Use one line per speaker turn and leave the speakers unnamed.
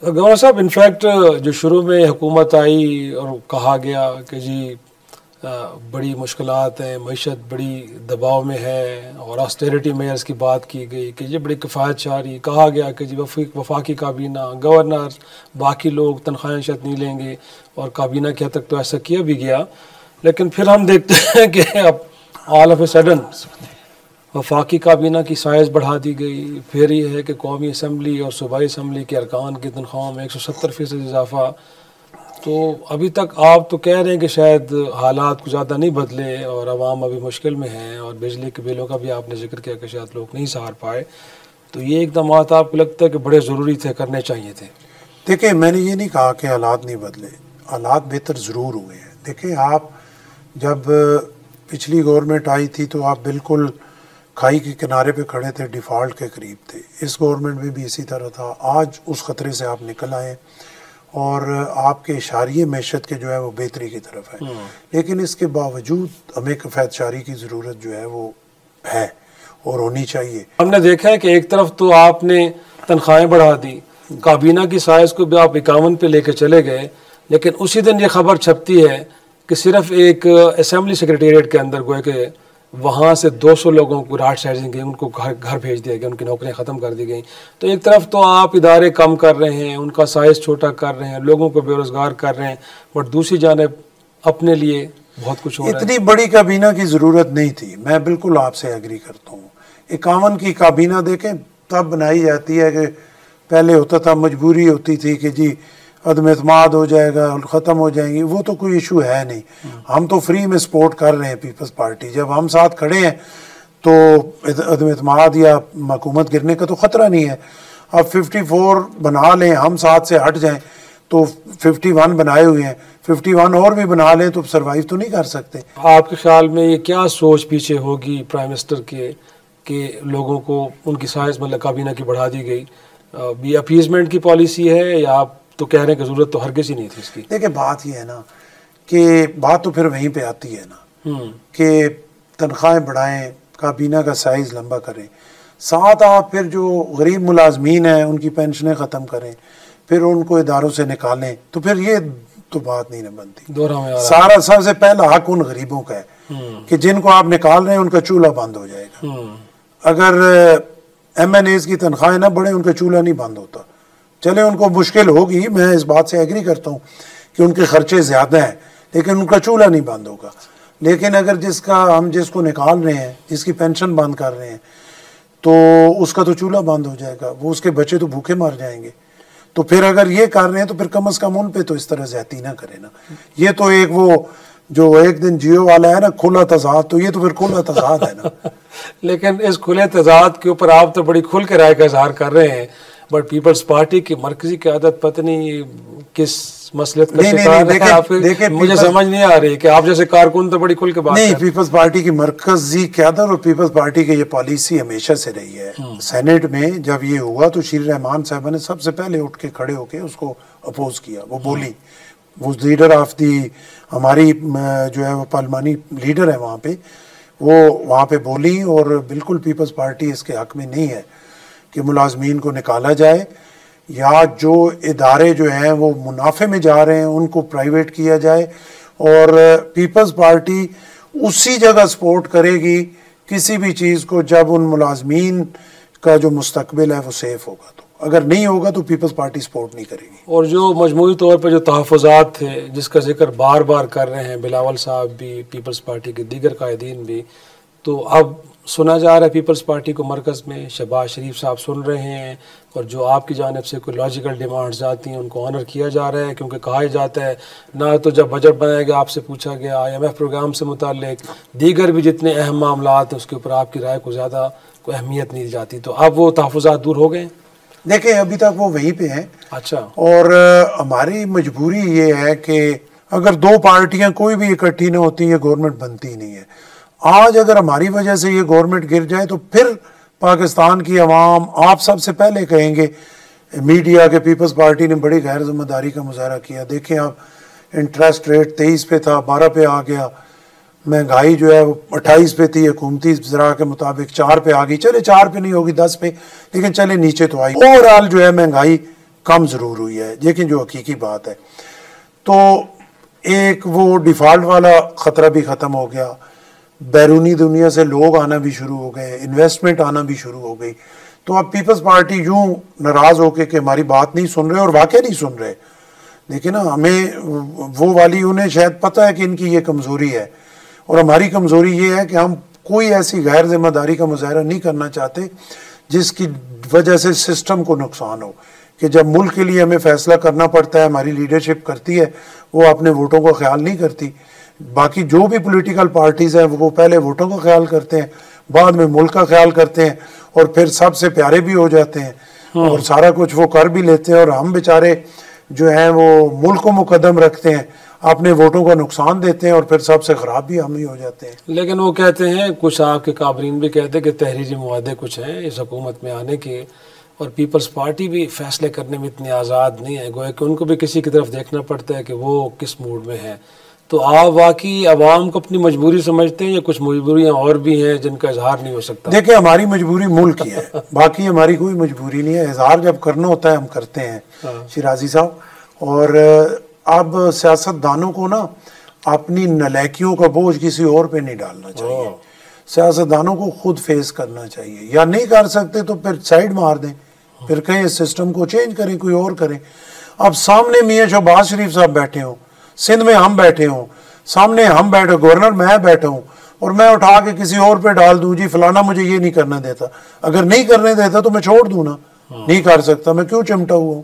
Governor साहब, in fact जो शुरू में हुकूमत आई और कहा गया कि जी बड़ी मुश्किलात हैं, मईशत बड़ी दबाव में है और ऑस्टेरिटी मेयर्स की बात की गई कि ये बड़ी किफ़ायत शारी, कहा गया कि जी वफाकी काबीना, गवर्नर, बाकी लोग तनख्वाहें शायद नहीं लेंगे और काबीना के हद तक तो ऐसा किया भी गया। लेकिन फिर हम देखते हैं कि अब ऑल ऑफ ए सडन वफाकी काबीना की साइज़ बढ़ा दी गई। फिर ये है कि कौमी असम्बली और सूबाई असम्बली के अरकान की तनख्वाहों में 170% इजाफा। तो अभी तक आप तो कह रहे हैं कि शायद हालात कुछ ज़्यादा नहीं बदले और आवाम अभी मुश्किल में हैं, और बिजली के बिलों का भी आपने जिक्र किया कि शायद लोग नहीं सहार पाए। तो ये इकदाम आपको लगता है कि बड़े ज़रूरी थे, करने चाहिए थे?
देखिए, मैंने ये नहीं कहा कि हालात नहीं बदले, हालात बेहतर ज़रूर हुए हैं। देखिए, आप जब पिछली गवर्नमेंट आई थी तो आप बिल्कुल खाई के किनारे पे खड़े थे, डिफ़ॉल्ट के करीब थे। इस गवर्नमेंट में भी इसी तरह था। आज उस ख़तरे से आप निकल आए और आपके इशारिये मैशत के जो है वो बेहतरी की तरफ है। लेकिन इसके बावजूद हमें किफ़ायत शारी की ज़रूरत जो है वो है और होनी चाहिए।
हमने देखा है कि एक तरफ तो आपने तनख्वाहें बढ़ा दी, काबीना की साइज़ को भी आप 51 पे लेकर चले गए, लेकिन उसी दिन ये खबर छपती है कि सिर्फ एक असेंबली सेक्रेटेरिएट के अंदर गोए कि वहाँ से 200 लोगों को राहत शायरी गई, उनको घर भेज दिया गया, उनकी नौकरियाँ ख़त्म कर दी गई। तो एक तरफ तो आप इदारे कम कर रहे हैं, उनका साइज़ छोटा कर रहे हैं, लोगों को बेरोज़गार कर रहे हैं, बट दूसरी जानिब अपने लिए बहुत कुछ हो रहा है।
इतनी बड़ी काबीना की ज़रूरत नहीं थी, मैं बिल्कुल आपसे एग्री करता हूँ। 51 की काबीना देखें तब बनाई जाती है कि पहले होता था, मजबूरी होती थी कि जी अदम एतमाद हो जाएगा और ख़त्म हो जाएंगी। वो तो कोई इशू है नहीं। हम तो फ्री में सपोर्ट कर रहे हैं पीपल्स पार्टी। जब हम साथ खड़े हैं तो अदम एतमाद या हुकूमत गिरने का तो ख़तरा नहीं है। अब 54 बना लें, हम साथ से हट जाएं तो 51 बनाए हुए हैं, 51 और भी बना लें तो सर्वाइव तो नहीं कर सकते।
आपके ख्याल में ये क्या सोच पीछे होगी प्राइम मिनिस्टर के कि लोगों को उनकी साइज़ मतलब काबीना की बढ़ा दी गई? ये अपीजमेंट की पॉलिसी है या आप तो कह रहे हैं कि ज़रूरत तो हरगिज़ ही नहीं थी इसकी?
देखिए, बात ये है ना कि बात तो फिर वहीं पे आती है ना कि तनख्वाहें बढ़ाएं, काबीना का साइज़ लंबा करें, साथ आप फिर जो गरीब मुलाजमीन हैं उनकी पेंशनें ख़त्म करें, फिर उनको इदारों से निकालें, तो फिर ये तो बात नहीं ना बनती। सारा सबसे पहला हक उन गरीबों का है कि जिनको आप निकाल रहे हैं उनका चूल्हा बंद हो जाएगा। अगर MNAs की तनख्वाहें ना बढ़े, उनका चूल्हा नहीं बंद होता। चले उनको मुश्किल होगी, मैं इस बात से एग्री करता हूँ कि उनके खर्चे ज़्यादा हैं, लेकिन उनका चूल्हा नहीं बंद होगा। लेकिन अगर हम जिसको निकाल रहे हैं, जिसकी पेंशन बंद कर रहे हैं, तो उसका तो चूल्हा बंद हो जाएगा, वो उसके बच्चे तो भूखे मर जाएंगे। तो फिर अगर ये कर रहे हैं तो फिर कम से कम उन पे तो इस तरह ज्यादती ना करें ना। ये तो एक वो जो एक दिन जियो वाला है ना, खुला तजाद, तो ये तो फिर खुला तजाद है ना।
लेकिन इस खुले तजाद के ऊपर आप तो बड़ी खुल के राय का इजहार कर रहे हैं, बट पीपल्स पार्टी की मरकजी क़यादत पता नहीं किस मसलत का शिकार है। मुझे समझ नहीं आ रही कि आप जैसे कारकुन तो बड़ी खुल के बात
नहीं, पीपल्स पार्टी की मरकजी क़यादत और पीपल्स पार्टी की ये पॉलिसी हमेशा से रही है। सेनेट में जब ये हुआ तो शीर रहमान साहब ने सबसे पहले उठ के खड़े होके उसको अपोज किया। वो बोली, वो लीडर ऑफ दी हमारी जो है वो पार्लिमानी लीडर है वहाँ पे, वो वहाँ पे बोली और बिल्कुल पीपल्स पार्टी इसके हक में नहीं है कि मुलाजमीन को निकाला जाए या जो इदारे जो हैं वो मुनाफे में जा रहे हैं उनको प्राइवेट किया जाए। और पीपल्स पार्टी उसी जगह सपोर्ट करेगी किसी भी चीज़ को जब उन मुलाजमीन का जो मुस्तकबिल है वो सेफ होगा। तो अगर नहीं होगा तो पीपल्स पार्टी सपोर्ट नहीं करेगी।
और जो मजमूई तौर पर जो तहफ़्फ़ुज़ात थे जिसका जिक्र बार बार कर रहे हैं बिलावल साहब भी, पीपल्स पार्टी के दीगर कायदीन भी, तो अब सुना जा रहा है पीपल्स पार्टी को मरकज़ में शहबाज शरीफ साहब सुन रहे हैं और जो आपकी जानिब से कोई लॉजिकल डिमांड्स आती हैं उनको ऑनर किया जा रहा है, क्योंकि कहा जाता है ना तो जब बजट बनाया गया आपसे पूछा गया IMF प्रोग्राम से मुताल्लिक दीगर भी जितने अहम मामलात हैं उसके ऊपर आपकी राय को ज़्यादा कोई अहमियत नहीं दी जाती। तो अब वो तहफ़्फ़ुज़ात दूर हो गए?
देखिए, अभी तक वो वहीं पे हैं।
अच्छा।
और हमारी मजबूरी ये है कि अगर दो पार्टियां कोई भी इकट्ठी ना होती ये गवर्नमेंट बनती ही नहीं है। आज अगर हमारी वजह से ये गवर्नमेंट गिर जाए तो फिर पाकिस्तान की आवाम, आप सबसे पहले कहेंगे, मीडिया के पीपल्स पार्टी ने बड़ी गैर जिम्मेदारी का मुजाहरा किया। देखें आप, इंटरेस्ट रेट 23 पे था, 12 पे आ गया, महंगाई जो है वो 28 पे थी, हुकूमती ज़रा के मुताबिक 4 पे आ गई। चले 4 पे नहीं होगी 10 पे, लेकिन चले नीचे तो आई। ओवरऑल जो है महंगाई कम ज़रूर हुई है, लेकिन जो हकीकी बात है तो एक वो डिफ़ॉल्ट वाला ख़तरा भी ख़त्म हो गया, बैरूनी दुनिया से लोग आना भी शुरू हो गए, इन्वेस्टमेंट आना भी शुरू हो गई। तो अब पीपल्स पार्टी यूं नाराज़ होके कि हमारी बात नहीं सुन रहे, और वाकई नहीं सुन रहे। देखिए ना, हमें वो वाली, उन्हें शायद पता है कि इनकी ये कमज़ोरी है, और हमारी कमज़ोरी ये है कि हम कोई ऐसी गैर जिम्मेदारी का मुजाहरा नहीं करना चाहते जिसकी वजह से सिस्टम को नुकसान हो। कि जब मुल्क के लिए हमें फ़ैसला करना पड़ता है, हमारी लीडरशिप करती है, वो अपने वोटों का ख्याल नहीं करती। बाकी जो भी पॉलिटिकल पार्टीज़ हैं वो पहले वोटों का ख्याल करते हैं, बाद में मुल्क का ख्याल करते हैं, और फिर सबसे प्यारे भी हो जाते हैं और सारा कुछ वो कर भी लेते हैं। और हम बेचारे जो हैं वो मुल्क को मुकद्दम रखते हैं, अपने वोटों का नुकसान देते हैं, और फिर सबसे ख़राब भी हम ही हो जाते हैं।
लेकिन वो कहते हैं, कुछ आपके काबरीन भी कहते हैं कि तहरीरी मुआदे कुछ हैं इस हुकूमत में आने के, और पीपल्स पार्टी भी फैसले करने में इतनी आज़ाद नहीं है, गोया कि उनको भी किसी की तरफ देखना पड़ता है कि वो किस मूड में है। तो आप वाकई आवाम को अपनी मजबूरी समझते हैं, या कुछ मजबूरियाँ और भी हैं जिनका इजहार नहीं हो सकता?
देखिए, हमारी मजबूरी मुल्क की है, बाकी हमारी कोई मजबूरी नहीं है। इजहार जब करना होता है हम करते हैं शिराजी साहब। और अब सियासतदानों को ना अपनी नलायकियों का बोझ किसी और पे नहीं डालना चाहिए। सियासतदानों को खुद फेस करना चाहिए, या नहीं कर सकते तो फिर साइड मार दें, फिर कहें इस सिस्टम को चेंज करें, कोई और करें। अब सामने मियाँ शहबाज शरीफ साहब बैठे हों, सिंध में हम बैठे हों, सामने हम बैठे, गवर्नर मैं बैठा हूँ, और मैं उठा के किसी और पे डाल दूँ, जी फलाना मुझे ये नहीं करना देता। अगर नहीं करने देता तो मैं छोड़ दूँ ना, नहीं कर सकता, मैं क्यों चिमटा हुआ हूँ?